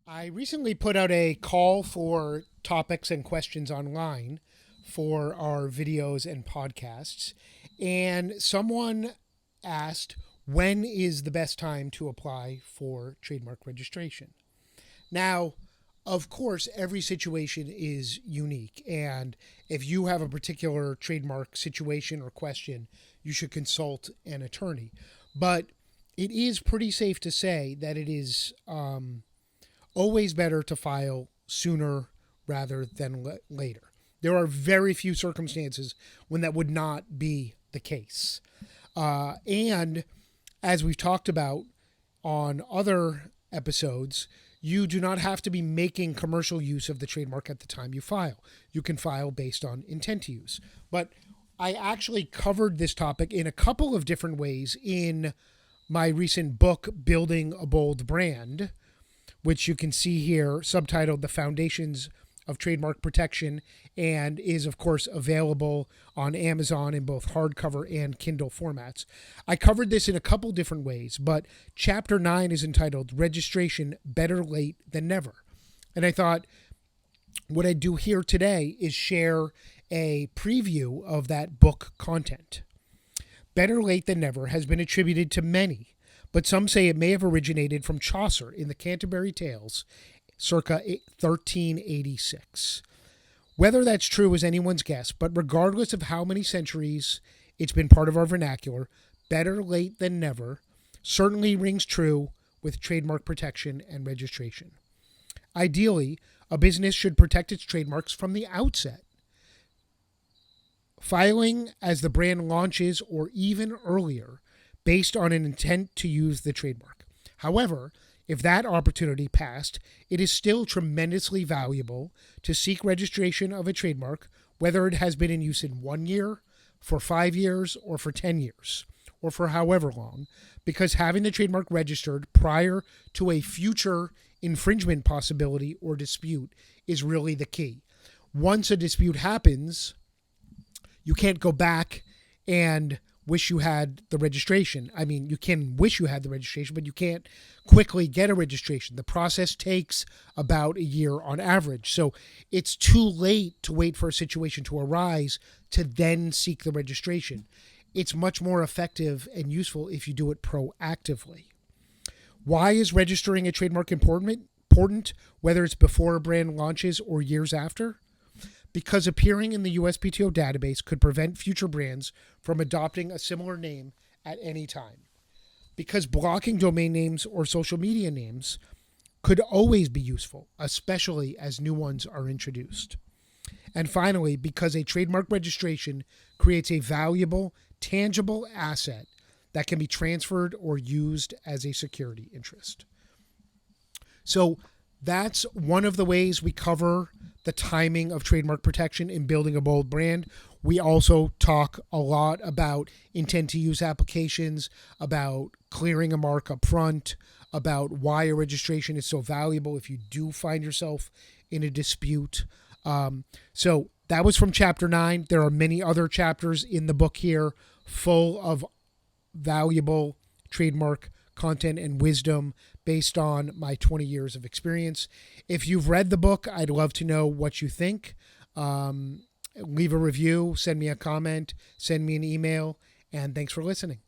I recently put out a call for topics and questions online for our videos and podcasts, and someone asked, when is the best time to apply for trademark registration? Now, of course, every situation is unique, and if you have a particular trademark situation or question, you should consult an attorney. But it is pretty safe to say that it is always better to file sooner rather than later. There are very few circumstances when that would not be the case. And as we've talked about on other episodes, you do not have to be making commercial use of the trademark at the time you file. You can file based on intent to use. But I actually covered this topic in a couple of different ways in my recent book, Building a Bold Brand, which you can see here, subtitled The Foundations of Trademark Protection, and is, of course, available on Amazon in both hardcover and Kindle formats. I covered this in a couple different ways, but Chapter 9 is entitled Registration Better Late Than Never. And I thought what I'd do here today is share a preview of that book content. Better late than never has been attributed to many, but some say it may have originated from Chaucer in the Canterbury Tales, circa 1386. Whether that's true is anyone's guess, but regardless of how many centuries it's been part of our vernacular, better late than never certainly rings true with trademark protection and registration. Ideally, a business should protect its trademarks from the outset. Filing as the brand launches or even earlier based on an intent to use the trademark. However, if that opportunity passed, it is still tremendously valuable to seek registration of a trademark, whether it has been in use in 1 year, for 5 years, or for 10 years, or for however long, because having the trademark registered prior to a future infringement possibility or dispute is really the key. Once a dispute happens, you can't go back and wish you had the registration. I mean, you can wish you had the registration, but you can't quickly get a registration. The process takes about a year on average. So it's too late to wait for a situation to arise to then seek the registration. It's much more effective and useful if you do it proactively. Why is registering a trademark important, whether it's before a brand launches or years after? Because appearing in the USPTO database could prevent future brands from adopting a similar name at any time. Because blocking domain names or social media names could always be useful, especially as new ones are introduced. And finally, because a trademark registration creates a valuable, tangible asset that can be transferred or used as a security interest. So that's one of the ways we cover the timing of trademark protection in building a bold brand. We also talk a lot about intent to use applications, about clearing a mark up front, about why a registration is so valuable if you do find yourself in a dispute. So that was from Chapter 9. There are many other chapters in the book here full of valuable trademark content and wisdom based on my 20 years of experience. If you've read the book, I'd love to know what you think. Leave a review, send me a comment, send me an email, and thanks for listening.